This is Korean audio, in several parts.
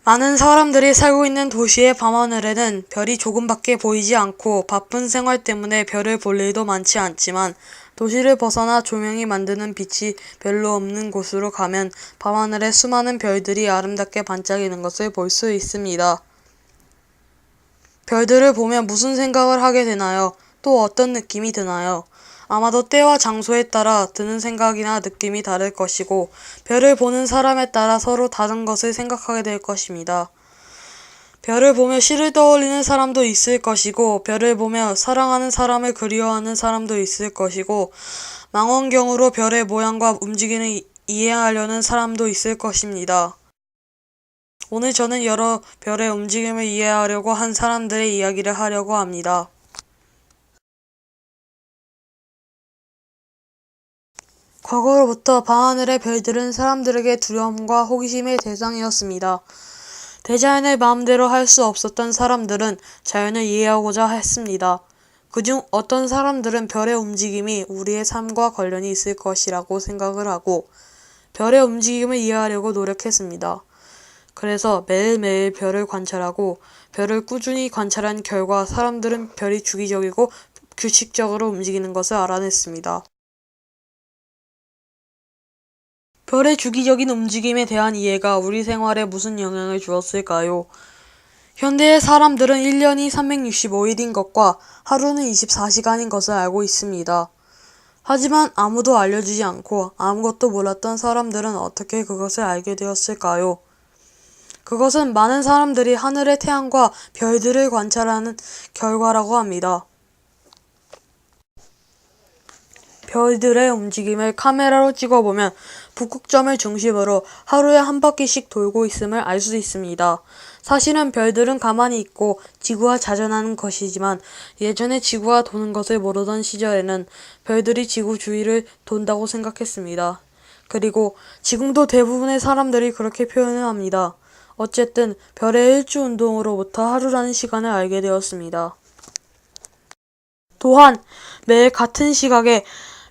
많은 사람들이 살고 있는 도시의 밤하늘에는 별이 조금밖에 보이지 않고 바쁜 생활 때문에 별을 볼 일도 많지 않지만 도시를 벗어나 조명이 만드는 빛이 별로 없는 곳으로 가면 밤하늘에 수많은 별들이 아름답게 반짝이는 것을 볼 수 있습니다. 별들을 보면 무슨 생각을 하게 되나요? 또 어떤 느낌이 드나요? 아마도 때와 장소에 따라 드는 생각이나 느낌이 다를 것이고 별을 보는 사람에 따라 서로 다른 것을 생각하게 될 것입니다. 별을 보며 시를 떠올리는 사람도 있을 것이고 별을 보며 사랑하는 사람을 그리워하는 사람도 있을 것이고 망원경으로 별의 모양과 움직임을 이해하려는 사람도 있을 것입니다. 오늘 저는 여러 별의 움직임을 이해하려고 한 사람들의 이야기를 하려고 합니다. 과거로부터 밤하늘의 별들은 사람들에게 두려움과 호기심의 대상이었습니다. 대자연을 마음대로 할 수 없었던 사람들은 자연을 이해하고자 했습니다. 그중 어떤 사람들은 별의 움직임이 우리의 삶과 관련이 있을 것이라고 생각을 하고 별의 움직임을 이해하려고 노력했습니다. 그래서 매일매일 별을 관찰하고 별을 꾸준히 관찰한 결과 사람들은 별이 주기적이고 규칙적으로 움직이는 것을 알아냈습니다. 별의 주기적인 움직임에 대한 이해가 우리 생활에 무슨 영향을 주었을까요? 현대의 사람들은 1년이 365일인 것과 하루는 24시간인 것을 알고 있습니다. 하지만 아무도 알려주지 않고 아무것도 몰랐던 사람들은 어떻게 그것을 알게 되었을까요? 그것은 많은 사람들이 하늘의 태양과 별들을 관찰하는 결과라고 합니다. 별들의 움직임을 카메라로 찍어보면 북극점을 중심으로 하루에 한 바퀴씩 돌고 있음을 알 수 있습니다. 사실은 별들은 가만히 있고 지구와 자전하는 것이지만 예전에 지구가 도는 것을 모르던 시절에는 별들이 지구 주위를 돈다고 생각했습니다. 그리고 지금도 대부분의 사람들이 그렇게 표현을 합니다. 어쨌든 별의 일주 운동으로부터 하루라는 시간을 알게 되었습니다. 또한 매일 같은 시각에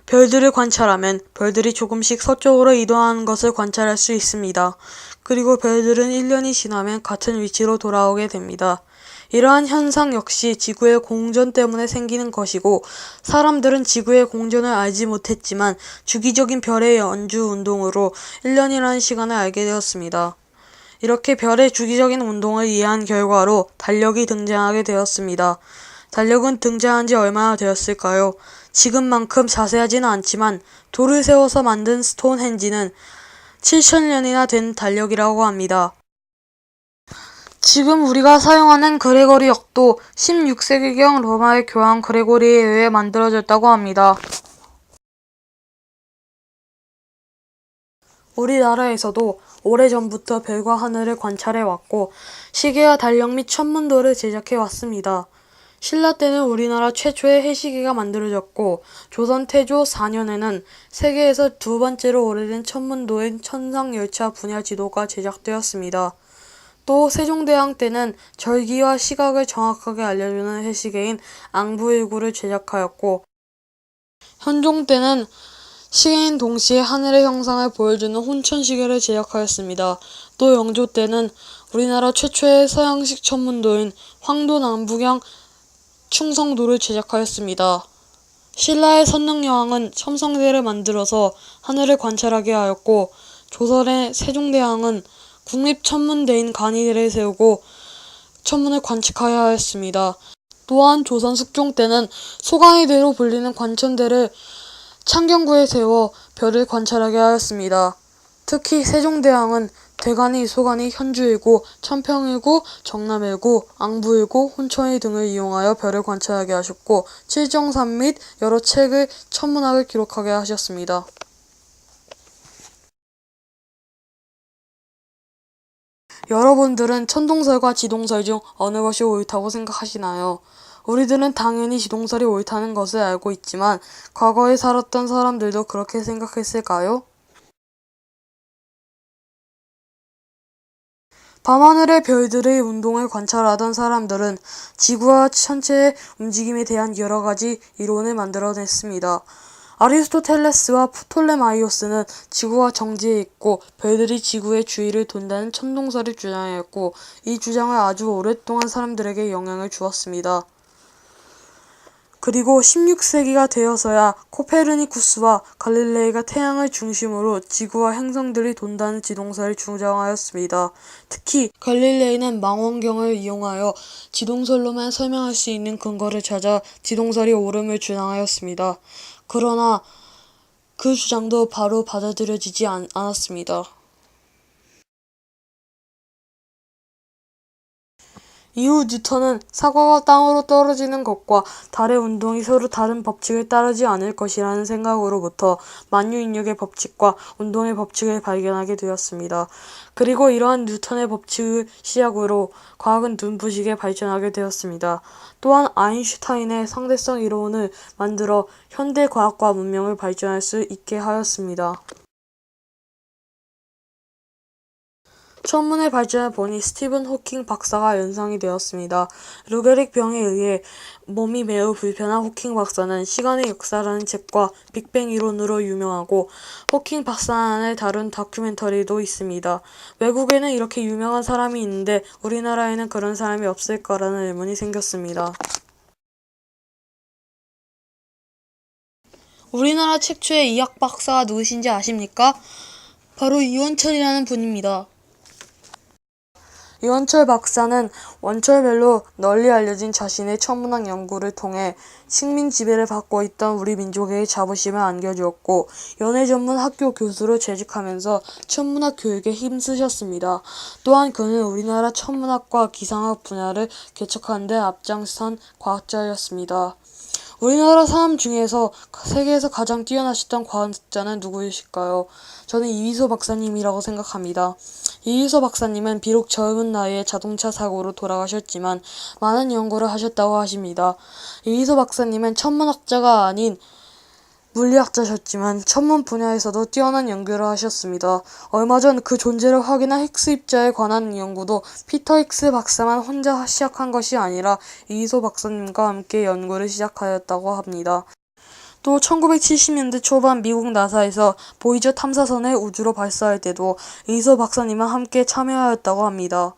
별들을 관찰하면 별들이 조금씩 서쪽으로 이동하는 것을 관찰할 수 있습니다. 그리고 별들은 1년이 지나면 같은 위치로 돌아오게 됩니다. 이러한 현상 역시 지구의 공전 때문에 생기는 것이고 사람들은 지구의 공전을 알지 못했지만 주기적인 별의 연주 운동으로 1년이라는 시간을 알게 되었습니다. 이렇게 별의 주기적인 운동을 이해한 결과로 달력이 등장하게 되었습니다. 달력은 등장한 지 얼마나 되었을까요? 지금만큼 자세하지는 않지만 돌을 세워서 만든 스톤헨지는 7,000년이나 된 달력이라고 합니다. 지금 우리가 사용하는 그레고리 역도 16세기경 로마의 교황 그레고리에 의해 만들어졌다고 합니다. 우리나라에서도 오래전부터 별과 하늘을 관찰해왔고 시계와 달력 및 천문도를 제작해왔습니다. 신라 때는 우리나라 최초의 해시계가 만들어졌고 조선 태조 4년에는 세계에서 두 번째로 오래된 천문도인 천상열차 분야 지도가 제작되었습니다. 또 세종대왕 때는 절기와 시각을 정확하게 알려주는 해시계인 앙부일구를 제작하였고 현종 때는 시계인 동시에 하늘의 형상을 보여주는 혼천시계를 제작하였습니다. 또 영조 때는 우리나라 최초의 서양식 천문도인 황도 남북양 충성도를 제작하였습니다. 신라의 선릉여왕은 첨성대를 만들어서 하늘을 관찰하게 하였고 조선의 세종대왕은 국립천문대인 간이대를 세우고 천문을 관측하여 하였습니다. 또한 조선 숙종 때는 소강이대로 불리는 관천대를 창경구에 세워 별을 관찰하게 하였습니다. 특히 세종대왕은 대간이, 소간이, 현주일구, 천평일구, 정남일구, 앙부일구, 혼천일 등을 이용하여 별을 관찰하게 하셨고 칠정산 및 여러 책의 천문학을 기록하게 하셨습니다. 여러분들은 천동설과 지동설 중 어느 것이 옳다고 생각하시나요? 우리들은 당연히 지동설이 옳다는 것을 알고 있지만 과거에 살았던 사람들도 그렇게 생각했을까요? 밤하늘의 별들의 운동을 관찰하던 사람들은 지구와 천체의 움직임에 대한 여러 가지 이론을 만들어냈습니다. 아리스토텔레스와 프톨레마이오스는 지구가 정지해 있고 별들이 지구의 주위를 돈다는 천동설을 주장하였고, 이 주장을 아주 오랫동안 사람들에게 영향을 주었습니다. 그리고 16세기가 되어서야 코페르니쿠스와 갈릴레이가 태양을 중심으로 지구와 행성들이 돈다는 지동설을 주장하였습니다. 특히 갈릴레이는 망원경을 이용하여 지동설로만 설명할 수 있는 근거를 찾아 지동설이 옳음을 주장하였습니다. 그러나 그 주장도 바로 받아들여지지 않았습니다. 이후 뉴턴은 사과가 땅으로 떨어지는 것과 달의 운동이 서로 다른 법칙을 따르지 않을 것이라는 생각으로부터 만유인력의 법칙과 운동의 법칙을 발견하게 되었습니다. 그리고 이러한 뉴턴의 법칙을 시작으로 과학은 눈부시게 발전하게 되었습니다. 또한 아인슈타인의 상대성 이론을 만들어 현대 과학과 문명을 발전할 수 있게 하였습니다. 천문의 발전을 보니 스티븐 호킹 박사가 연상이 되었습니다. 루게릭 병에 의해 몸이 매우 불편한 호킹 박사는 시간의 역사라는 책과 빅뱅 이론으로 유명하고, 호킹 박사를 다룬 다큐멘터리도 있습니다. 외국에는 이렇게 유명한 사람이 있는데 우리나라에는 그런 사람이 없을까라는 의문이 생겼습니다. 우리나라 최초의 이학 박사가 누구신지 아십니까? 바로 이원철이라는 분입니다. 이원철 박사는 원철별로 널리 알려진 자신의 천문학 연구를 통해 식민 지배를 받고 있던 우리 민족에게 자부심을 안겨주었고, 연애 전문 학교 교수로 재직하면서 천문학 교육에 힘쓰셨습니다. 또한 그는 우리나라 천문학과 기상학 분야를 개척하는 데 앞장선 과학자였습니다. 우리나라 사람 중에서 세계에서 가장 뛰어나셨던 과학자는 누구이실까요? 저는 이휘소 박사님이라고 생각합니다. 이휘소 박사님은 비록 젊은 나이에 자동차 사고로 돌아가셨지만 많은 연구를 하셨다고 하십니다. 이휘소 박사님은 천문학자가 아닌 물리학자셨지만 천문 분야에서도 뛰어난 연구를 하셨습니다. 얼마 전 그 존재를 확인한 힉스 입자에 관한 연구도 피터 힉스 박사만 혼자 시작한 것이 아니라 이휘소 박사님과 함께 연구를 시작하였다고 합니다. 또 1970년대 초반 미국 나사에서 보이저 탐사선을 우주로 발사할 때도 이휘소 박사님과 함께 참여하였다고 합니다.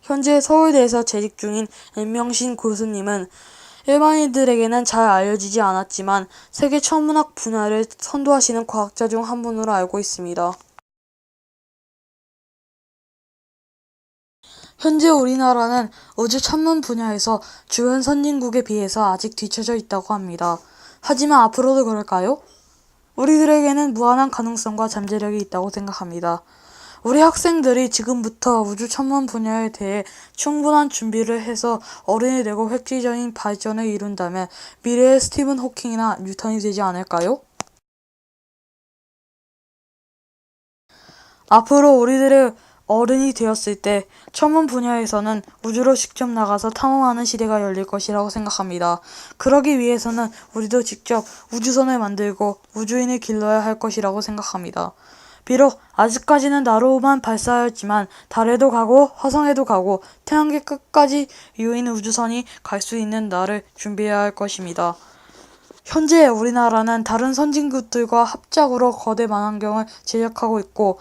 현재 서울대에서 재직 중인 엠명신 교수님은 일반인들에게는 잘 알려지지 않았지만 세계 천문학 분야를 선도하시는 과학자 중 한 분으로 알고 있습니다. 현재 우리나라는 우주 천문 분야에서 주변 선진국에 비해서 아직 뒤처져 있다고 합니다. 하지만 앞으로도 그럴까요? 우리들에게는 무한한 가능성과 잠재력이 있다고 생각합니다. 우리 학생들이 지금부터 우주 천문 분야에 대해 충분한 준비를 해서 어른이 되고 획기적인 발전을 이룬다면 미래의 스티븐 호킹이나 뉴턴이 되지 않을까요? 앞으로 우리들의 어른이 되었을 때 천문 분야에서는 우주로 직접 나가서 탐험하는 시대가 열릴 것이라고 생각합니다. 그러기 위해서는 우리도 직접 우주선을 만들고 우주인을 길러야 할 것이라고 생각합니다. 비록 아직까지는 나로만 발사하였지만 달에도 가고 화성에도 가고 태양계 끝까지 유인 우주선이 갈 수 있는 날을 준비해야 할 것입니다. 현재 우리나라는 다른 선진국들과 합작으로 거대 망원경을 제작하고 있고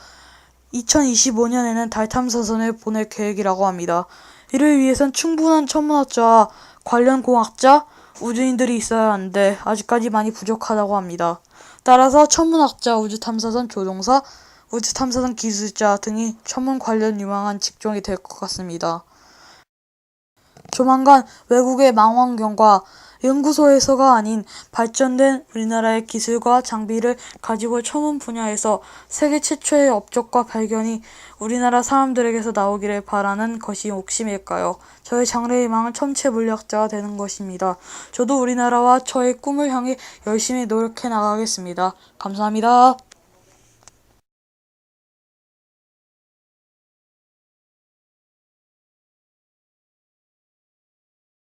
2025년에는 달 탐사선을 보낼 계획이라고 합니다. 이를 위해선 충분한 천문학자와 관련 공학자, 우주인들이 있어야 하는데 아직까지 많이 부족하다고 합니다. 따라서 천문학자, 우주탐사선 조종사, 우주탐사선 기술자 등이 천문 관련 유망한 직종이 될 것 같습니다. 조만간 외국의 망원경과 연구소에서가 아닌 발전된 우리나라의 기술과 장비를 가지고 천문 분야에서 세계 최초의 업적과 발견이 우리나라 사람들에게서 나오기를 바라는 것이 욕심일까요? 저의 장래의 희망은 천체 물리학자가 되는 것입니다. 저도 우리나라와 저의 꿈을 향해 열심히 노력해 나가겠습니다. 감사합니다.